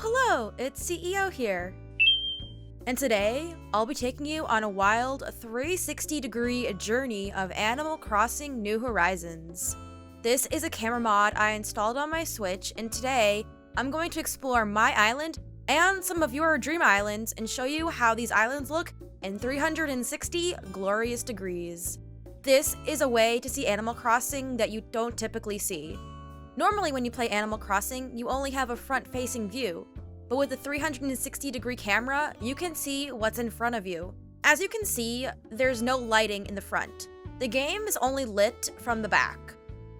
Hello, it's CEO here. And today, I'll be taking you on a wild 360-degree journey of Animal Crossing New Horizons. This is a camera mod I installed on my Switch, and today, I'm going to explore my island and some of your dream islands and show you how these islands look in 360 glorious degrees. This is a way to see Animal Crossing that you don't typically see. Normally when you play Animal Crossing, you only have a front-facing view, but with the 360-degree camera, you can see what's in front of you. As you can see, there's no lighting in the front. The game is only lit from the back,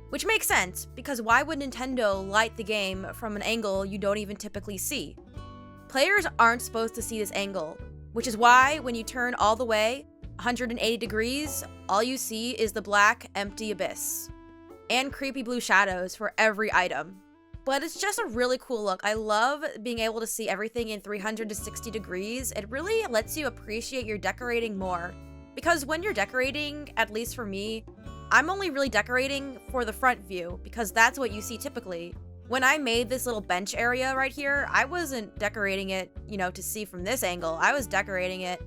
which makes sense, because why would Nintendo light the game from an angle you don't even typically see? Players aren't supposed to see this angle, which is why when you turn all the way 180 degrees, all you see is the black, empty abyss and creepy blue shadows for every item. But it's just a really cool look. I love being able to see everything in 360 degrees. It really lets you appreciate your decorating more. Because when you're decorating, at least for me, I'm only really decorating for the front view because that's what you see typically. When I made this little bench area right here, I wasn't decorating it, to see from this angle. I was decorating it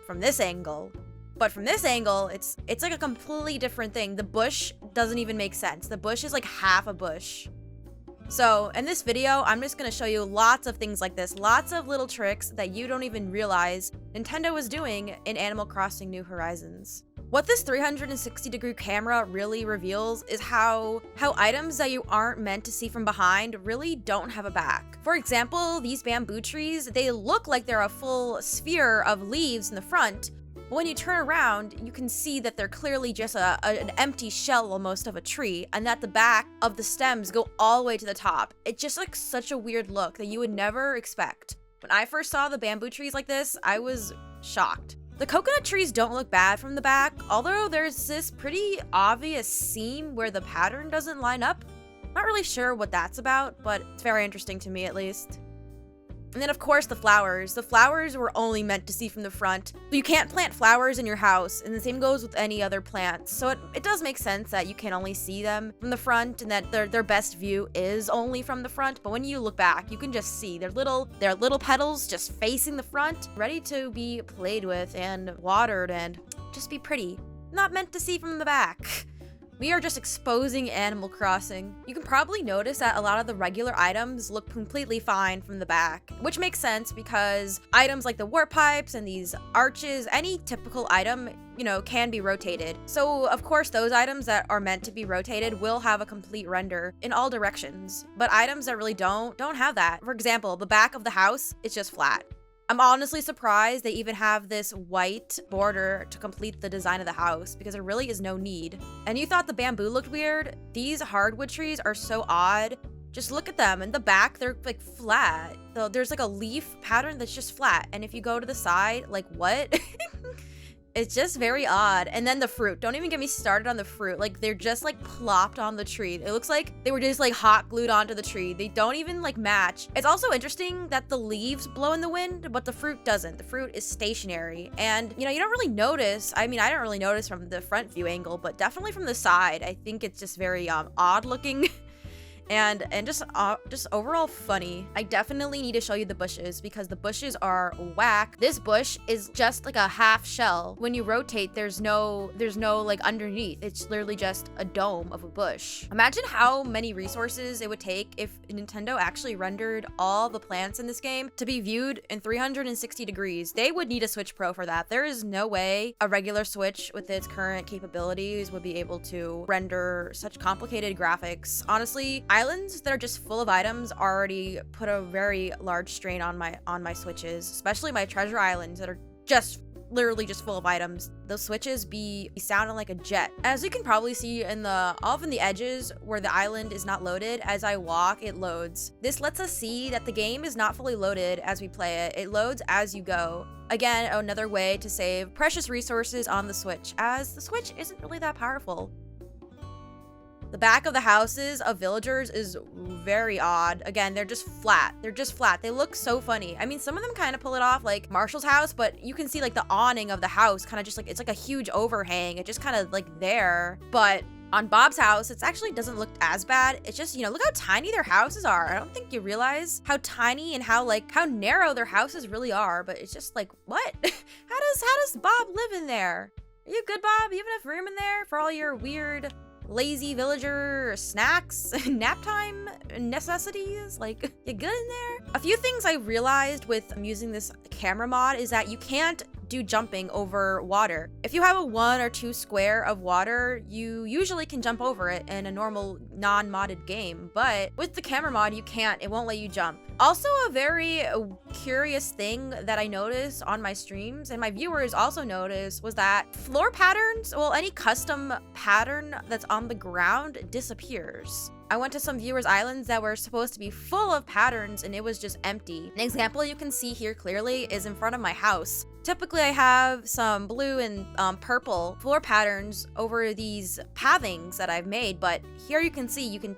from this angle. But from this angle, it's like a completely different thing. The bush doesn't even make sense. The bush is like half a bush. So in this video, I'm just gonna show you lots of things like this, lots of little tricks that you don't even realize Nintendo is doing in Animal Crossing New Horizons. What this 360-degree camera really reveals is how items that you aren't meant to see from behind really don't have a back. For example, these bamboo trees, they look like they're a full sphere of leaves in the front, but when you turn around, you can see that they're clearly just an empty shell almost of a tree, and that the back of the stems go all the way to the top. It's just like such a weird look that you would never expect. When I first saw the bamboo trees like this, I was shocked. The coconut trees don't look bad from the back, although there's this pretty obvious seam where the pattern doesn't line up. Not really sure what that's about, but it's very interesting to me at least. And then of course the flowers. The flowers were only meant to see from the front. You can't plant flowers in your house, and the same goes with any other plants. So it does make sense that you can only see them from the front and that their best view is only from the front. But when you look back, you can just see their little petals just facing the front, ready to be played with and watered and just be pretty. Not meant to see from the back. We are just exposing Animal Crossing. You can probably notice that a lot of the regular items look completely fine from the back, which makes sense because items like the warp pipes and these arches, any typical item, can be rotated. So of course those items that are meant to be rotated will have a complete render in all directions, but items that really don't have that. For example, the back of the house is just flat. I'm honestly surprised they even have this white border to complete the design of the house because there really is no need. And you thought the bamboo looked weird? These hardwood trees are so odd. Just look at them. In the back, they're like flat. So there's like a leaf pattern that's just flat. And if you go to the side, like what? It's just very odd. And then the fruit. Don't even get me started on the fruit. Like they're just like plopped on the tree. It looks like they were just like hot glued onto the tree. They don't even like match. It's also interesting that the leaves blow in the wind, but the fruit doesn't. The fruit is stationary. And you don't really notice. I mean, I don't really notice from the front view angle, but definitely from the side. I think it's just very odd looking. And just overall funny. I definitely need to show you the bushes because the bushes are whack. This bush is just like a half shell. When you rotate, there's no like underneath. It's literally just a dome of a bush. Imagine how many resources it would take if Nintendo actually rendered all the plants in this game to be viewed in 360 degrees. They would need a Switch Pro for that. There is no way a regular Switch with its current capabilities would be able to render such complicated graphics. Honestly, islands that are just full of items already put a very large strain on my Switches, especially my treasure islands that are just literally just full of items. Those switches be sounding like a jet. As you can probably see in often the edges where the island is not loaded, as I walk, it loads. This lets us see that the game is not fully loaded as we play it. It loads as you go. Again, another way to save precious resources on the Switch, as the Switch isn't really that powerful. The back of the houses of villagers is very odd. Again, they're just flat. They look so funny. I mean, some of them kind of pull it off like Marshall's house, but you can see like the awning of the house kind of just like, it's like a huge overhang. It just kind of like there, but On Bob's house, it actually doesn't look as bad. It's just, you know, look how tiny their houses are. I don't think you realize how tiny and how narrow their houses really are, but it's just like, what? How does Bob live in there? Are you good, Bob? You have enough room in there for all your weird, lazy villager snacks and nap time necessities? Like, you good in there? A few things I realized with using this camera mod is that you can't do jumping over water. If you have a 1 or 2 square of water, you usually can jump over it in a normal non-modded game, but with the camera mod, you can't. It won't let you jump. Also, a very curious thing that I noticed on my streams, and my viewers also noticed, was that floor patterns, well, any custom pattern that's on the ground disappears. I went to some viewers' islands that were supposed to be full of patterns and it was just empty. An example you can see here clearly is in front of my house. Typically, I have some blue and purple floor patterns over these pathings that I've made, but here you can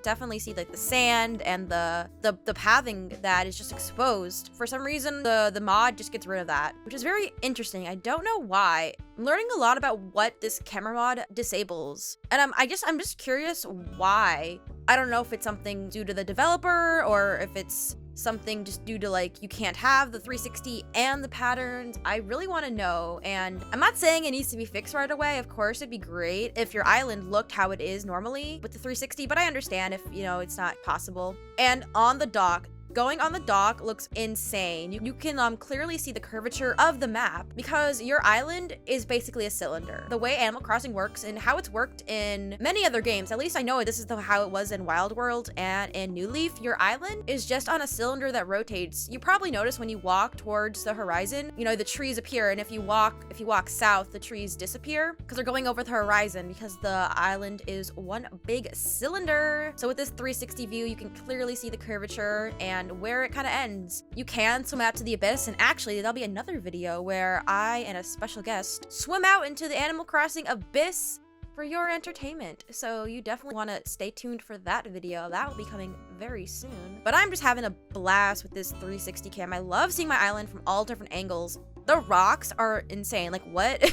definitely see like the sand and the pathing that is just exposed. For some reason, the mod just gets rid of that, which is very interesting. I don't know why. I'm learning a lot about what this camera mod disables, and I'm just curious why. I don't know if it's something due to the developer or if it's something just due to like you can't have the 360 and the patterns. I really want to know, and I'm not saying it needs to be fixed right away. Of course, it'd be great if your island looked how it is normally with the 360, but I understand if, you know, it's not possible. And on the dock, going on the dock looks insane. You can clearly see the curvature of the map because your island is basically a cylinder. The way Animal Crossing works and how it's worked in many other games, at least I know this is how it was in Wild World and in New Leaf, your island is just on a cylinder that rotates. You probably notice when you walk towards the horizon, you know, the trees appear, and if you walk south, the trees disappear because they're going over the horizon because the island is one big cylinder. So with this 360 view, you can clearly see the curvature and where it kind of ends. You can swim out to the abyss, and actually there'll be another video where I and a special guest swim out into the Animal Crossing abyss for your entertainment. So you definitely want to stay tuned for that video. That will be coming very soon. But I'm just having a blast with this 360 cam. I love seeing my island from all different angles. The rocks are insane. Like, what?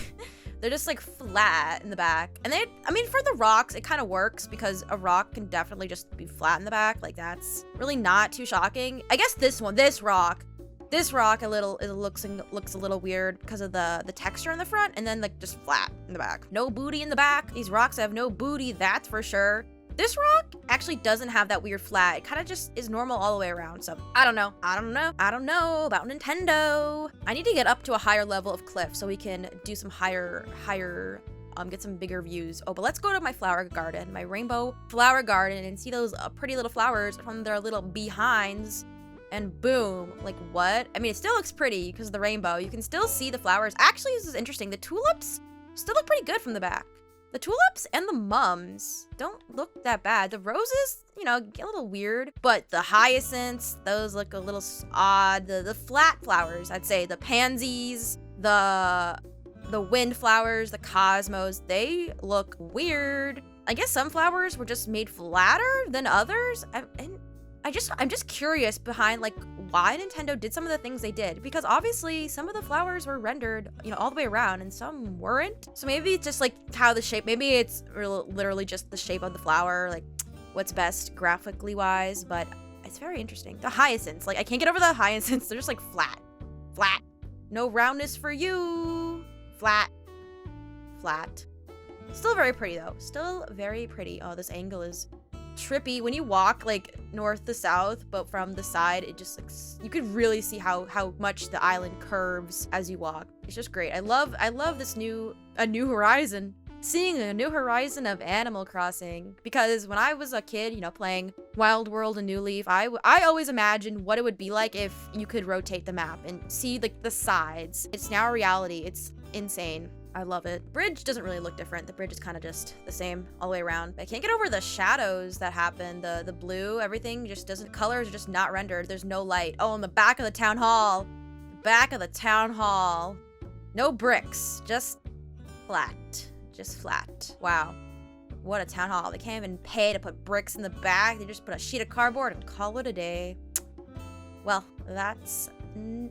They're just like flat in the back. And I mean, for the rocks, it kind of works because a rock can definitely just be flat in the back. Like, that's really not too shocking. I guess this rock, it looks a little weird because of the texture in the front, and then like just flat in the back. No booty in the back. These rocks have no booty, that's for sure. This rock actually doesn't have that weird flat. It kind of just is normal all the way around. So I don't know about Nintendo. I need to get up to a higher level of cliff so we can do some higher, get some bigger views. Oh, but let's go to my flower garden, my rainbow flower garden, and see those pretty little flowers from their little behinds. And boom, like what? I mean, it still looks pretty because of the rainbow. You can still see the flowers. Actually, this is interesting. The tulips still look pretty good from the back. The tulips and the mums don't look that bad. The roses, you know, get a little weird, but the hyacinths, those look a little odd. The flat flowers, I'd say, the pansies, the wind flowers, the cosmos, they look weird. I guess some flowers were just made flatter than others. I'm just curious behind like why Nintendo did some of the things they did, because obviously some of the flowers were rendered, you know, all the way around and some weren't. So maybe it's just like how the shape, maybe it's literally just the shape of the flower, like what's best graphically wise, but it's very interesting. The hyacinths, like I can't get over the hyacinths. They're just like flat. No roundness for you. Flat. Still very pretty though. Still very pretty. Oh, this angle is trippy when you walk like north to south, but from the side it just looks, you could really see how much the island curves as you walk. It's just great. I love this a new horizon, seeing a new horizon of Animal Crossing, because when I was a kid, you know, playing Wild World and New Leaf, I always imagined what it would be like if you could rotate the map and see like the sides. It's now a reality. It's insane. I love it. Bridge doesn't really look different. The bridge is kind of just the same all the way around. I can't get over the shadows that happen. The blue, everything just doesn't, colors are just not rendered. There's no light. Oh, in the back of the town hall. No bricks, just flat. Wow. What a town hall. They can't even pay to put bricks in the back. They just put a sheet of cardboard and call it a day. Well, that's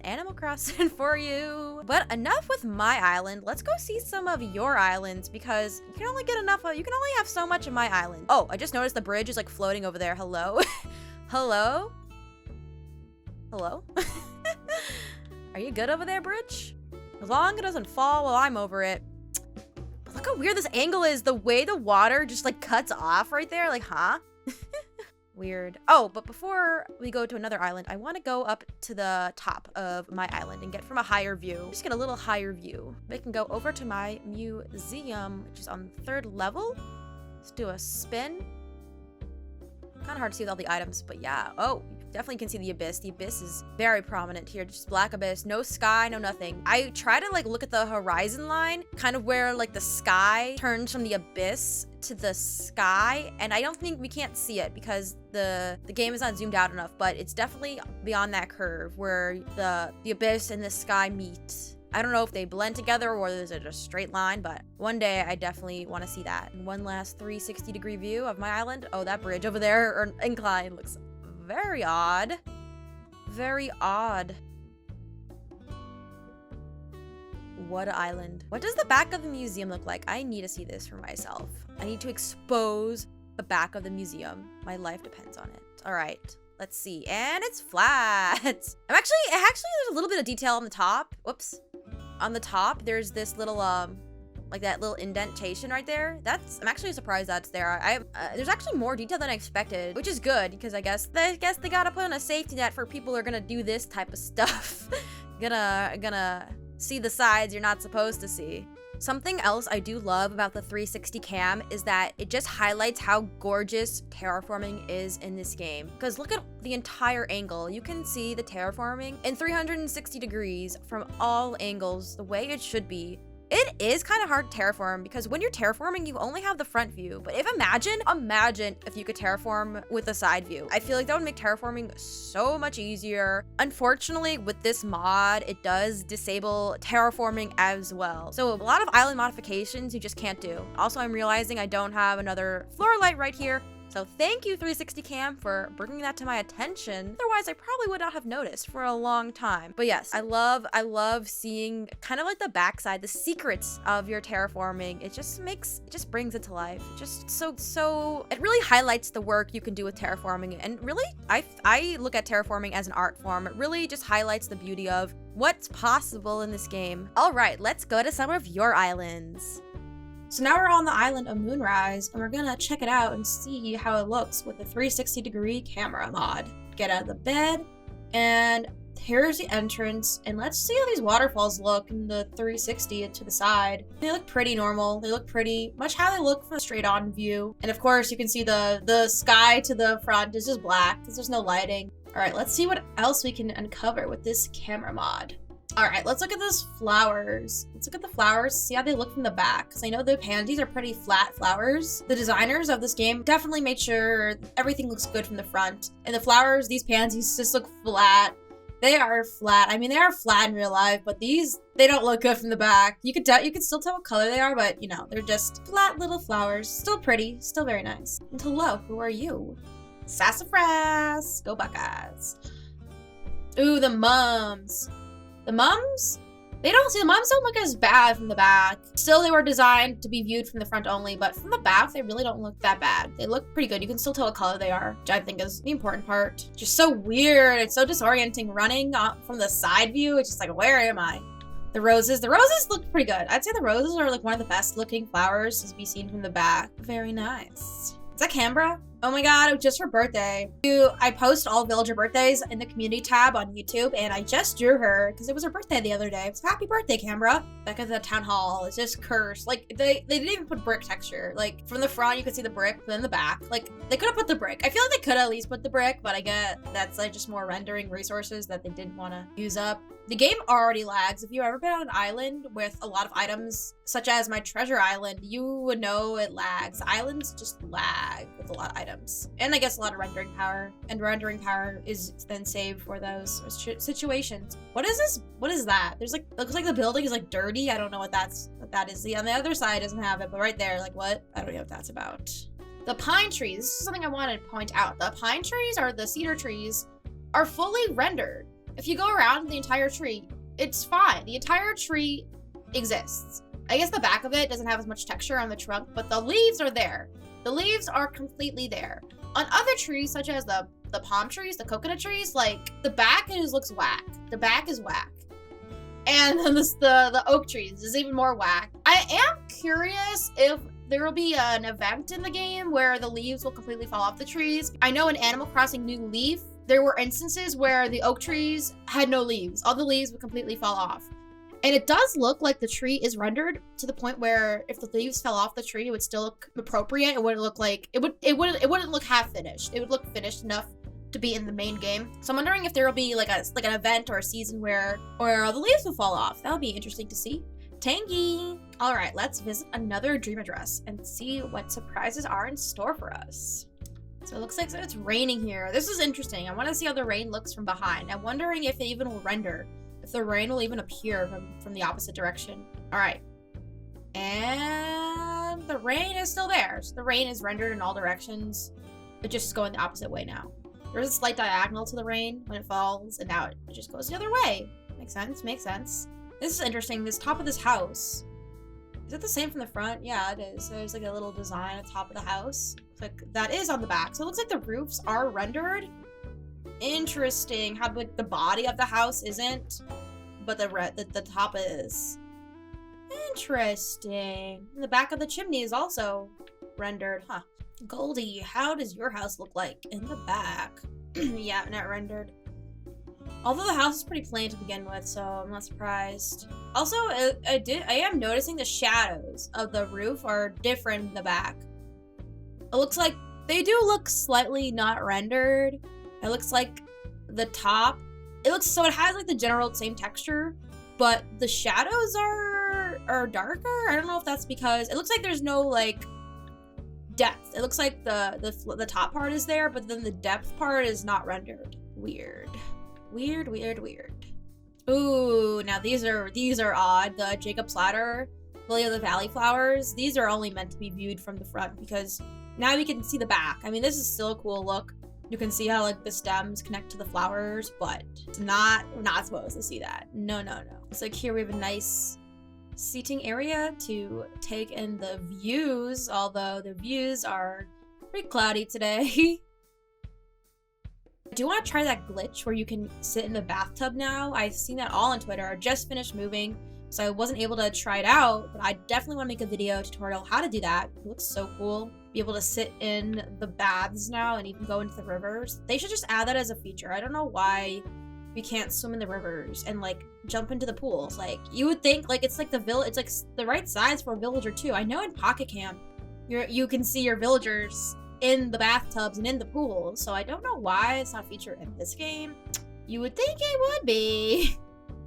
Animal Crossing for you. But enough with my island. Let's go see some of your islands because you can only get enough of, you can only have so much of my island. Oh, I just noticed the bridge is like floating over there. Hello? Hello? Hello? Are you good over there, bridge? As long as it doesn't fall while I'm over it. But look how weird this angle is. The way the water just like cuts off right there. Like, huh? Weird. Oh, but before we go to another island, I want to go up to the top of my island and get from a higher view. Just get a little higher view. We can go over to my museum, which is on the 3rd level. Let's do a spin. Kind of hard to see with all the items, but yeah. Oh, you definitely can see the abyss. The abyss is very prominent here. Just black abyss, no sky, no nothing. I try to like look at the horizon line, kind of where like the sky turns from the abyss to the sky, and I don't think we can't see it because the game is not zoomed out enough, but it's definitely beyond that curve where the abyss and the sky meet. I don't know if they blend together or is it a straight line, but one day I definitely want to see that. And one last 360-degree view of my island. Oh, that bridge over there, or incline, looks very odd. Very odd. What an island. What does the back of the museum look like? I need to see this for myself. I need to expose the back of the museum. My life depends on it. All right. Let's see. And it's flat. It actually, there's a little bit of detail on the top. Whoops. On the top, there's this little, like that little indentation right there. I'm actually surprised that's there. There's actually more detail than I expected, which is good because I guess they gotta put in a safety net for people who are gonna do this type of stuff. gonna see the sides you're not supposed to see. Something else I do love about the 360 cam is that it just highlights how gorgeous terraforming is in this game. Because look at the entire angle. You can see the terraforming in 360 degrees from all angles, the way it should be. It is kind of hard to terraform because when you're terraforming, you only have the front view. But imagine if you could terraform with a side view. I feel like that would make terraforming so much easier. Unfortunately, with this mod, it does disable terraforming as well. So a lot of island modifications you just can't do. Also, I'm realizing I don't have another floor light right here. So thank you 360 cam for bringing that to my attention. Otherwise, I probably would not have noticed for a long time. But yes, I love seeing kind of like the backside, the secrets of your terraforming. It just brings it to life. Just so it really highlights the work you can do with terraforming. And really, I look at terraforming as an art form. It really just highlights the beauty of what's possible in this game. All right, let's go to some of your islands. So now we're on the island of Moonrise, and we're gonna check it out and see how it looks with the 360-degree camera mod. Get out of the bed, and here's the entrance, and let's see how these waterfalls look in the 360 to the side. They look pretty normal. They look pretty much how they look from a straight-on view. And of course, you can see the sky to the front is just black because there's no lighting. All right, let's see what else we can uncover with this camera mod. All right, let's look at those flowers. Let's look at the flowers, see how they look from the back. Because I know the pansies are pretty flat flowers. The designers of this game definitely made sure everything looks good from the front. And the flowers, these pansies just look flat. They are flat. I mean, they are flat in real life, but these, they don't look good from the back. You could still tell what color they are, but you know, they're just flat little flowers. Still pretty, still very nice. And hello, who are you? Sassafras. Go Buckeyes. Ooh, the mums. The mums? The mums don't look as bad from the back. Still, they were designed to be viewed from the front only, but from the back, they really don't look that bad. They look pretty good. You can still tell what color they are, which I think is the important part. Just so weird. It's so disorienting running from the side view. It's just like, where am I? The roses look pretty good. I'd say the roses are like one of the best looking flowers to be seen from the back. Very nice. Is that Canberra? Oh my god, it was just her birthday. I post all villager birthdays in the community tab on YouTube, and I just drew her because it was her birthday the other day. It's happy birthday, Canberra. Back at the town hall, it's just cursed. Like, they didn't even put brick texture. Like, from the front, you could see the brick, but in the back, like, they could have put the brick. I feel like they could at least put the brick, but I get that's like just more rendering resources that they didn't want to use up. The game already lags. If you've ever been on an island with a lot of items, such as my treasure island, you would know it lags. Islands just lag with a lot of items. And I guess a lot of rendering power. And rendering power is then saved for those situations. What is this? What is that? There's like, it looks like the building is like dirty. I don't know what that is. On the other side doesn't have it, but right there, like what? I don't know what that's about. The pine trees. This is something I wanted to point out. The pine trees, or the cedar trees, are fully rendered. if you go around the entire tree, it's fine. The entire tree exists. I guess the back of it doesn't have as much texture on the trunk, but the leaves are there. The leaves are completely there. On other trees, such as the palm trees, the coconut trees, like, the back looks whack. The back is whack. And then the oak trees is even more whack. I am curious if there will be an event in the game where the leaves will completely fall off the trees. I know in Animal Crossing New Leaf, there were instances where the oak trees had no leaves. All the leaves would completely fall off. And it does look like the tree is rendered to the point where if the leaves fell off the tree, it would still look appropriate. It wouldn't look like it wouldn't look half finished. It would look finished enough to be in the main game. So I'm wondering if there will be like an event or a season where the leaves will fall off. That would be interesting to see. Tangy. All right, let's visit another dream address and see what surprises are in store for us. So it looks like it's raining here. This is interesting. I want to see how the rain looks from behind. I'm wondering if it even will render. If the rain will even appear from the opposite direction. All right. And the rain is still there. So the rain is rendered in all directions. It just going the opposite way now. There's a slight diagonal to the rain when it falls, and now it just goes the other way. Makes sense, makes sense. This is interesting. This top of this house. Is it the same from the front? Yeah, it is. There's like a little design at the top of the house. Like that is on the back. So it looks like the roofs are rendered. Interesting how like the body of the house isn't, but the top is. Interesting. And the back of the chimney is also rendered, huh? Goldie, how does your house look like in the back? Yeah, not rendered. Although the house is pretty plain to begin with, so I'm not surprised. Also, I am noticing the shadows of the roof are different in the back. It looks like they do look slightly not rendered. It looks like the top, it has like the general same texture, but the shadows are darker. I don't know if that's because it looks like there's no like depth. It looks like the top part is there, but then the depth part is not rendered. Weird. Ooh, now these are odd. The Jacob's Ladder, Lily of the Valley flowers, these are only meant to be viewed from the front because now we can see the back. I mean, this is still a cool look. You can see how like the stems connect to the flowers, but it's not supposed to see that. No. It's like here we have a nice seating area to take in the views, although the views are pretty cloudy today. I do want to try that glitch where you can sit in the bathtub now. I've seen that all on Twitter. I just finished moving, so I wasn't able to try it out, but I definitely want to make a video tutorial how to do that. It looks so cool. Be able to sit in the baths now and even go into the rivers. They should just add that as a feature. I don't know why we can't swim in the rivers and like jump into the pools. Like you would think like it's like it's like the right size for a villager too. I know in Pocket Camp you can see your villagers in the bathtubs and in the pools, so I don't know why it's not featured in this game. You would think it would be.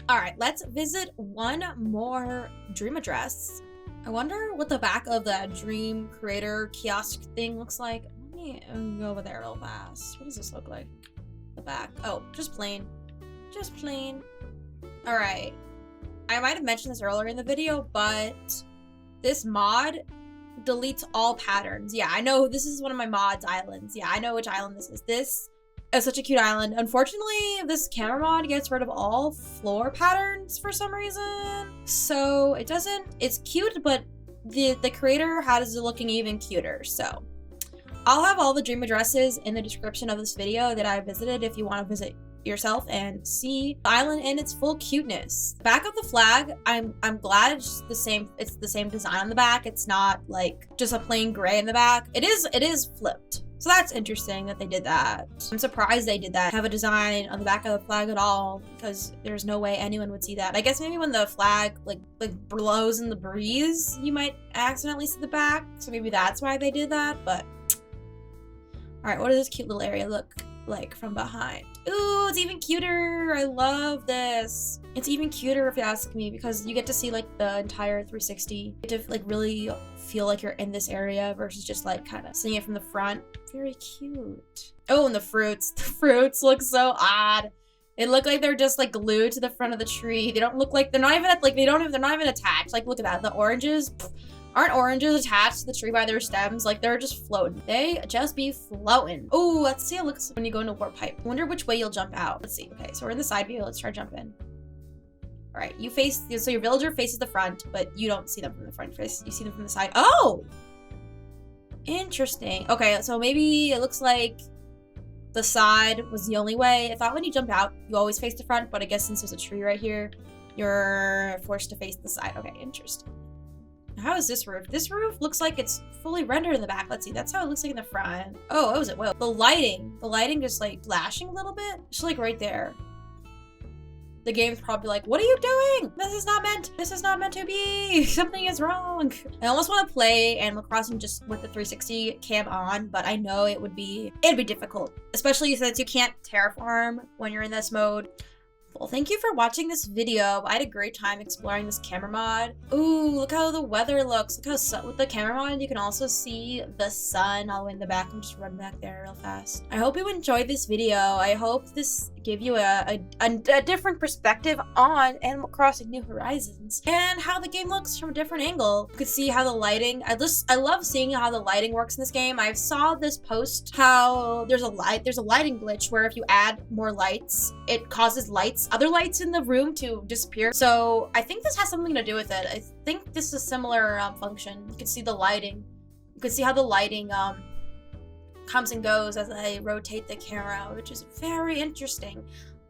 All right, let's visit one more dream address. I wonder what the back of the dream creator kiosk thing looks like. Let me go over there real fast. What does this look like? The back. Oh, just plain. Just plain. All right. I might have mentioned this earlier in the video, but this mod deletes all patterns. Yeah, I know this is one of my mod's islands. Yeah, I know which island this is. This is such a cute island. Unfortunately, this camera mod gets rid of all floor patterns for some reason. So it doesn't, it's cute, but the creator has it looking even cuter. So I'll have all the dream addresses in the description of this video that I visited if you want to visit yourself and see the island in its full cuteness. Back of the flag, I'm glad it's the same design on the back. It's not like just a plain gray in the back. It is flipped. So that's interesting that they did that. I'm surprised they did that. Have a design on the back of the flag at all, because there's no way anyone would see that. I guess maybe when the flag like blows in the breeze, you might accidentally see the back. So maybe that's why they did that, but all right, what does this cute little area look like from behind? Ooh, it's even cuter. I love this. It's even cuter if you ask me, because you get to see like the entire 360. You get to like really feel like you're in this area versus just like kind of seeing it from the front. Very cute. Oh, and the fruits look so odd. They look like they're just like glued to the front of the tree. They don't look like they're not even attached. Like look at that. The oranges, Aren't oranges attached to the tree by their stems? Like, they're just floating. They just be floating. Oh, let's see how it looks when you go into warp pipe. I wonder which way you'll jump out. Let's see. Okay, so we're in the side view. Let's try to jump in. All right, you face, so your villager faces the front, but you don't see them from the front. You see them from the side. Oh! Interesting. Okay, so maybe it looks like the side was the only way. I thought when you jump out, you always face the front, but I guess since there's a tree right here, you're forced to face the side. Okay, interesting. How is this roof? This roof looks like it's fully rendered in the back. Let's see. That's how it looks like in the front. Oh, what was it? Whoa. The lighting just like flashing a little bit. Just like right there. The game's probably like, what are you doing? This is not meant to be. Something is wrong. I almost want to play Animal Crossing just with the 360 cam on, but I know it'd be difficult, especially since you can't terraform when you're in this mode. Well, thank you for watching this video. I had a great time exploring this camera mod. Ooh, look how the weather looks. Look how with the camera mod, you can also see the sun all the way in the back. I'm just running back there real fast. I hope you enjoyed this video. I hope this gave you a different perspective on Animal Crossing New Horizons and how the game looks from a different angle. You could see how the lighting, I love seeing how the lighting works in this game. I saw this post how there's a lighting glitch where if you add more lights, it causes other lights in the room to disappear. So I think this has something to do with it. I think this is a similar function. You can see the lighting. You can see how the lighting comes and goes as I rotate the camera, which is very interesting.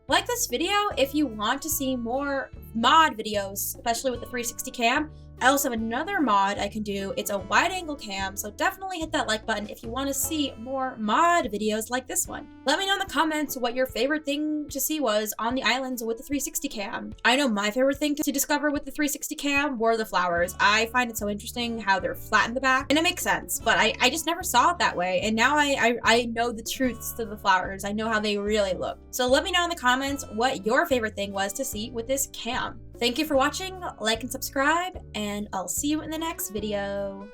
Like this video if you want to see more mod videos, especially with the 360 cam. I also have another mod I can do. It's a wide angle cam, so definitely hit that like button if you want to see more mod videos like this one. Let me know in the comments what your favorite thing to see was on the islands with the 360 cam. I know my favorite thing to discover with the 360 cam were the flowers. I find it so interesting how they're flat in the back, and it makes sense, but I just never saw it that way, and now I know the truths to the flowers. I know how they really look. So let me know in the comments what your favorite thing was to see with this cam. Thank you for watching, like and subscribe, and I'll see you in the next video.